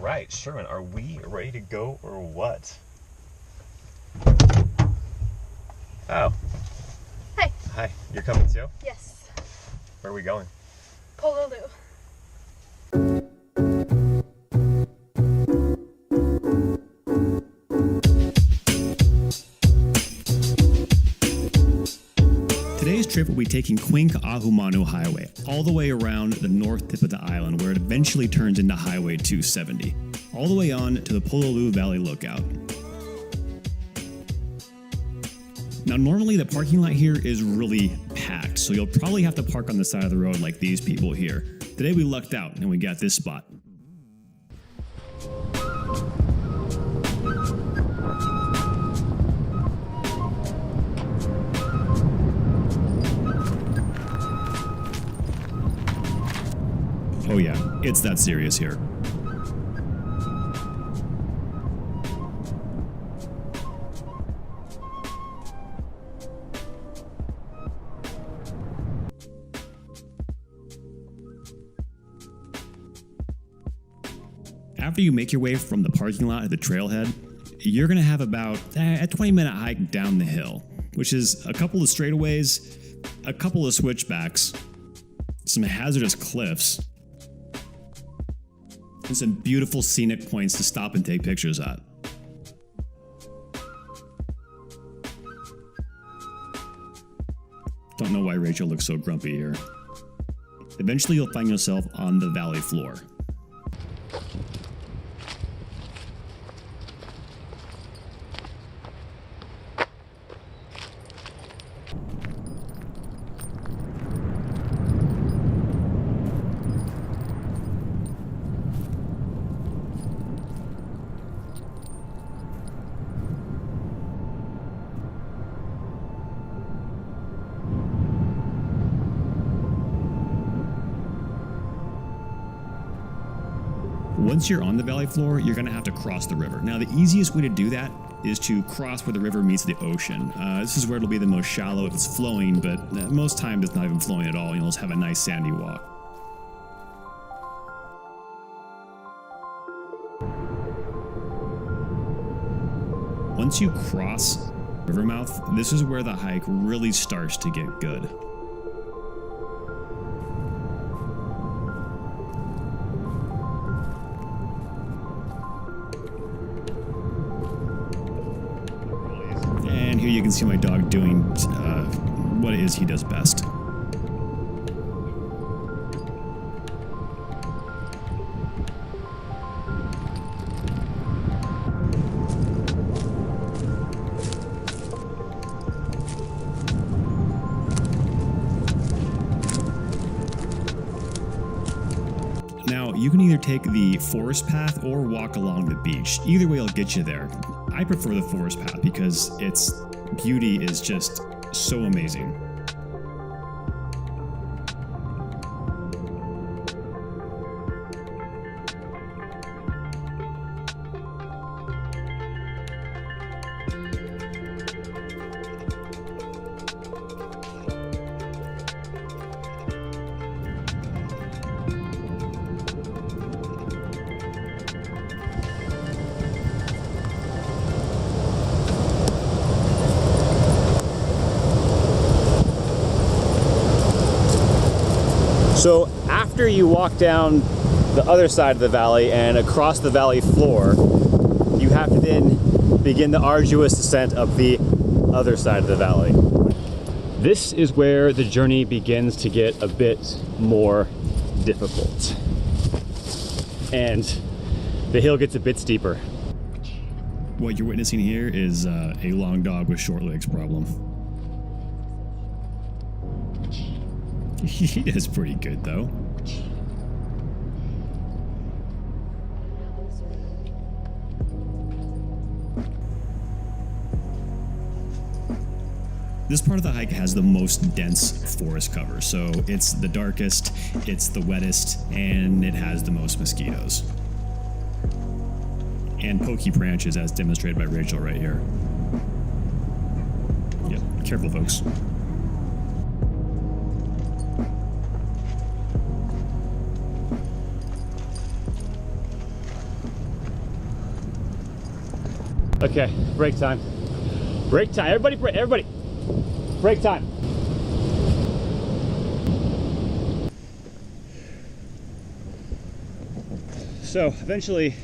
right, Sherman, are we ready to go or what? Oh. Hi. Hi, you're coming too? Yes. Where are we going? Pololu. Today's trip will be taking Quink-Ahumanu Highway all the way around the north tip of the island where it eventually turns into Highway 270, all the way on to the Pololu Valley Lookout. Now normally the parking lot here is really packed, so you'll probably have to park on the side of the road like these people here. Today we lucked out and we got this spot. Oh yeah, it's that serious here. After you make your way from the parking lot to the trailhead, you're going to have about a 20-minute hike down the hill, which is a couple of straightaways, a couple of switchbacks, some hazardous cliffs, and some beautiful scenic points to stop and take pictures at. Don't know why Rachel looks so grumpy here. Eventually you'll find yourself on the valley floor. Once you're on the valley floor, you're going to have to cross the river. Now, the easiest way to do that is to cross where the river meets the ocean. This is where it'll be the most shallow if it's flowing, but most times it's not even flowing at all. You'll just have a nice sandy walk. Once you cross river mouth, this is where the hike really starts to get good. And here you can see my dog doing what it is he does best. Now, you can either take the forest path or walk along the beach. Either way will get you there. I prefer the forest path because its beauty is just so amazing. So after you walk down the other side of the valley and across the valley floor, you have to then begin the arduous descent up the other side of the valley. This is where the journey begins to get a bit more difficult. And the hill gets a bit steeper. What you're witnessing here is a long dog with short legs problem. He does pretty good, though. This part of the hike has the most dense forest cover, so it's the darkest, it's the wettest, and it has the most mosquitoes. And pokey branches, as demonstrated by Rachel right here. Yep, careful, folks. Okay, break time. Break time. Everybody, everybody. Break time. So eventually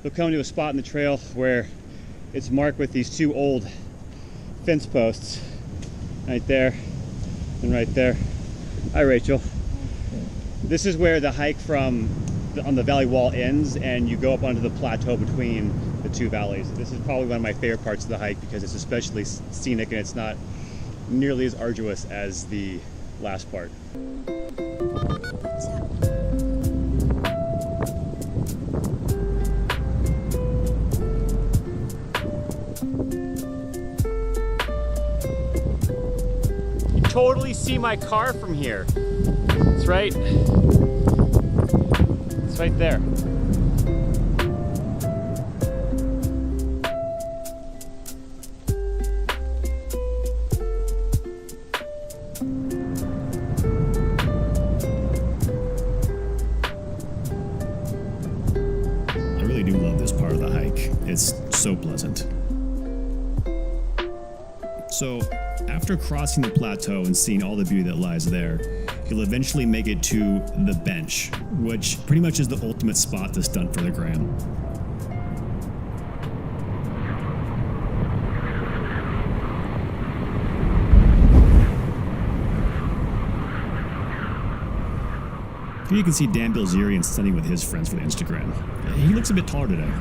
we'll come to a spot in the trail where it's marked with these two old fence posts. Right there and right there. Hi, Rachel. This is where the hike from on the valley wall ends, and you go up onto the plateau between the two valleys. This is probably one of my favorite parts of the hike because it's especially scenic and it's not nearly as arduous as the last part. You totally see my car from here. It's right there. I really do love this part of the hike. It's so pleasant. So, after crossing the plateau and seeing all the beauty that lies there, you'll eventually make it to the bench, which pretty much is the ultimate spot to stunt for the gram. Here you can see Dan Bilzerian stunning with his friends for the Instagram. He looks a bit taller today.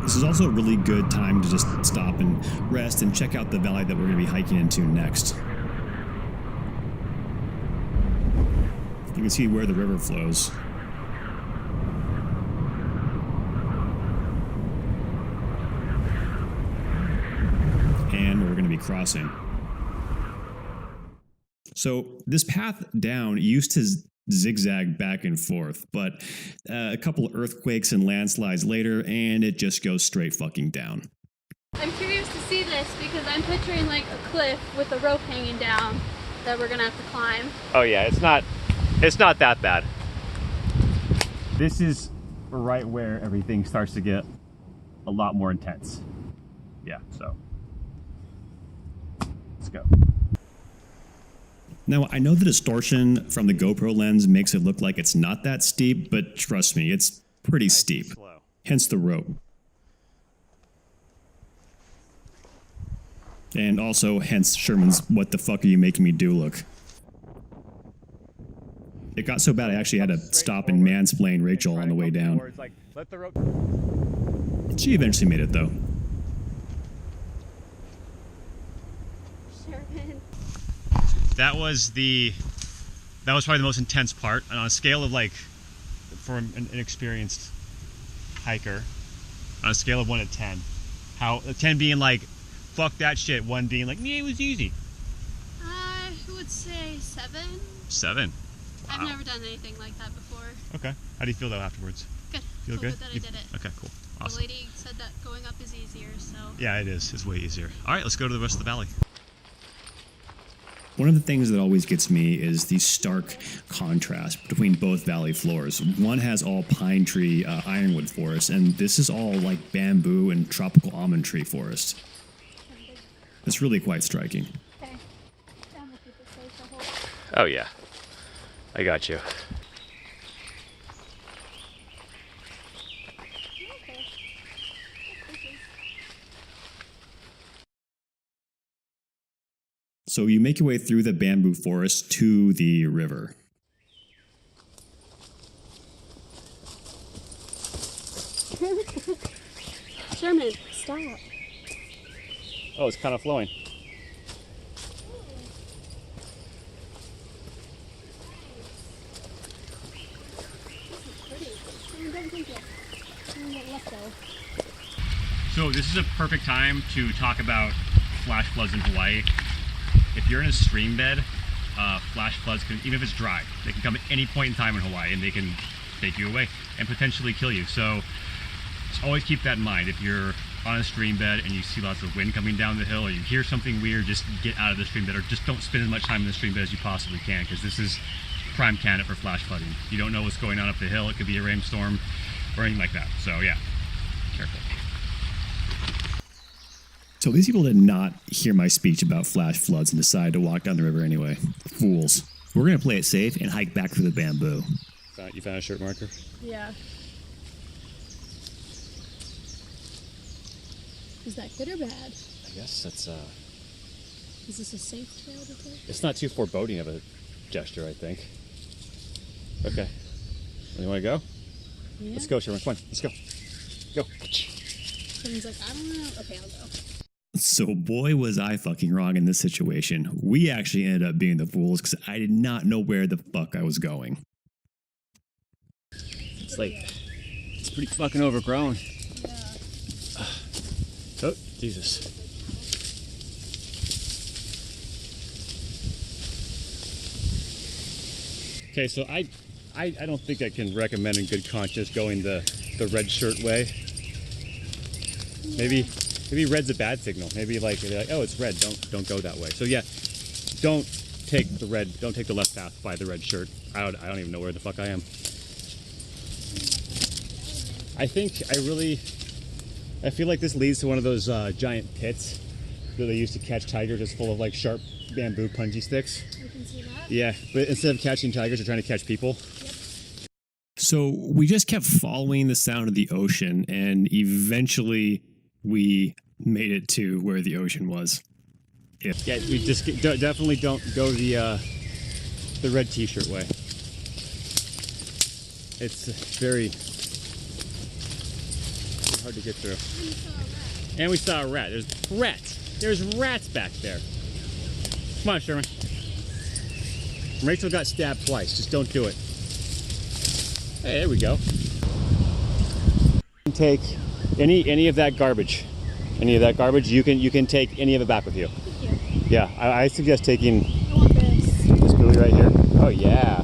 This is also a really good time to just stop and rest and check out the valley that we're going to be hiking into next. You can see where the river flows. And we're going to be crossing. So this path down used to zigzag back and forth, but a couple of earthquakes and landslides later, and it just goes straight fucking down. I'm curious to see this because I'm picturing like a cliff with a rope hanging down that we're gonna have to climb. Oh yeah, it's not that bad. This is right where everything starts to get a lot more intense. Yeah, so let's go. Now, I know the distortion from the GoPro lens makes it look like it's not that steep, but trust me, it's pretty steep. Hence the rope. And also, hence Sherman's "what the fuck are you making me do" look. It got so bad I actually had to stop and mansplain Rachel on the way down. She eventually made it though. Sherman. That was probably the most intense part. And on a scale of like, for an inexperienced hiker, on a scale of 1 to 10, how 10 being like, fuck that shit, 1 being like, yeah, it was easy. I would say 7. 7. Wow. I've never done anything like that before. Okay. How do you feel though afterwards? Good. Feel good? That I did it. Okay, cool. The Awesome. lady said that going up is easier, so. Yeah, it is. It's way easier. All right, let's go to the rest of the valley. One of the things that always gets me is the stark contrast between both valley floors. One has all pine tree, ironwood forest, and this is all like bamboo and tropical almond tree forest. It's really quite striking. Okay. I'm gonna keep it safe, I hope. Oh yeah, I got you. Okay. So you make your way through the bamboo forest to the river. Sherman, stop. Oh, it's kind of flowing. So this is a perfect time to talk about flash floods in Hawaii. If you're in a stream bed, flash floods can, even if it's dry, they can come at any point in time in Hawaii and they can take you away and potentially kill you. So just always keep that in mind. If you're on a stream bed and you see lots of wind coming down the hill, or you hear something weird, just get out of the stream bed, or just don't spend as much time in the stream bed as you possibly can, because this is prime candidate for flash flooding. You don't know what's going on up the hill. It could be a rainstorm or anything like that. So yeah, careful. So these people did not hear my speech about flash floods and decided to walk down the river anyway. Fools. We're going to play it safe and hike back through the bamboo. You found a shirt marker? Yeah. Is that good or bad? I guess that's Is this a safe trail to take? it's not too foreboding of a gesture, I think. Okay. You want to go? Yeah. Let's go, Sherman. Come on, let's go. Go. Someone's like, I don't know. Okay, I'll go. So boy was I fucking wrong in this situation. We actually ended up being the fools because I did not know where the fuck I was going. It's like, it's pretty fucking overgrown. Yeah. Oh, Jesus. Okay, so I don't think I can recommend in good conscience going the red shirt way. Maybe red's a bad signal. Maybe like they're like, oh, it's red. Don't go that way. So yeah, don't take the left path by the red shirt. I don't even know where the fuck I am. I feel like this leads to one of those giant pits that they used to catch tigers, just full of like sharp bamboo punji sticks. I can see that. Yeah, but instead of catching tigers, they're trying to catch people. Yep. So we just kept following the sound of the ocean, and eventually we made it to where the ocean was. Yeah, we just definitely don't go the red t-shirt way. It's very hard to get through. And we saw a rat. There's rats. There's rats back there. Come on, Sherman. Rachel got stabbed twice. Just don't do it. Hey, there we go. Take any of that garbage. Any of that garbage, you can take any of it back with you. Thank you. Yeah, I suggest taking I want this. buoy right here. Oh yeah,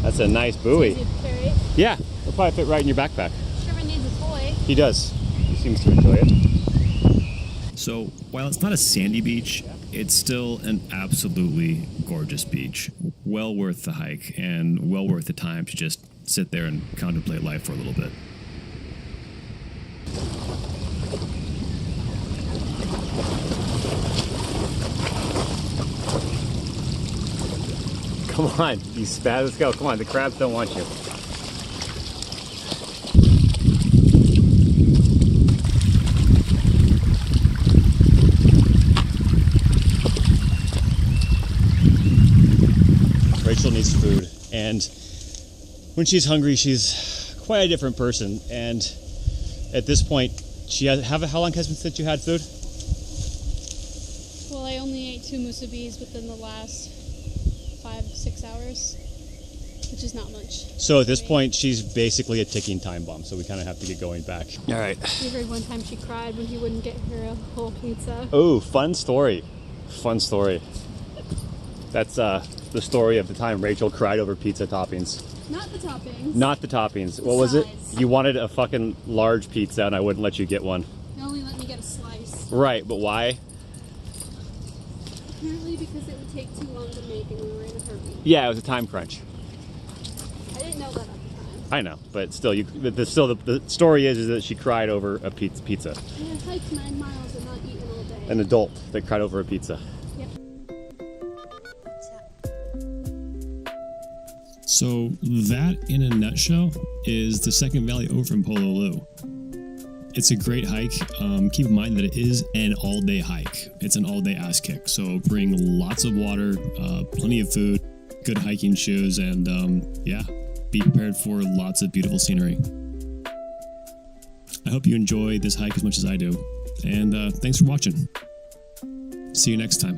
that's a nice buoy. Easy to carry. Yeah, it'll probably fit right in your backpack. Sherman needs a toy. He does. He seems to enjoy it. So while it's not a sandy beach, it's still an absolutely gorgeous beach. Well worth the hike and well worth the time to just sit there and contemplate life for a little bit. Come on, you spaz. Let's go. Come on, the crabs don't want you. Rachel needs food, and when she's hungry, she's quite a different person. And at this point, she has. How long has it been since you had food? Well, I only ate 2 musubis within the last 5-6 hours, which is not much. So at this point, she's basically a ticking time bomb. So we kind of have to get going back. All right. You heard one time she cried when he wouldn't get her a whole pizza. Oh, fun story. Fun story. That's the story of the time Rachel cried over pizza toppings. Not the toppings. Not the toppings. The What was it? size. You wanted a fucking large pizza and I wouldn't let you get one. You only let me get a slice. Right, but why? Apparently because it would take too long to make and we were in a hurry. Yeah, it was a time crunch. I didn't know that at the time. I know, but still, the story is that she cried over a pizza. I had hiked 9 miles and not eaten all day. An adult that cried over a pizza. Yep. So that, in a nutshell, is the second valley over from Pololu. It's a great hike. Keep in mind that it is an all-day hike. It's an all-day ass kick. So bring lots of water, plenty of food, good hiking shoes, and yeah, be prepared for lots of beautiful scenery. I hope you enjoy this hike as much as I do. And thanks for watching. See you next time.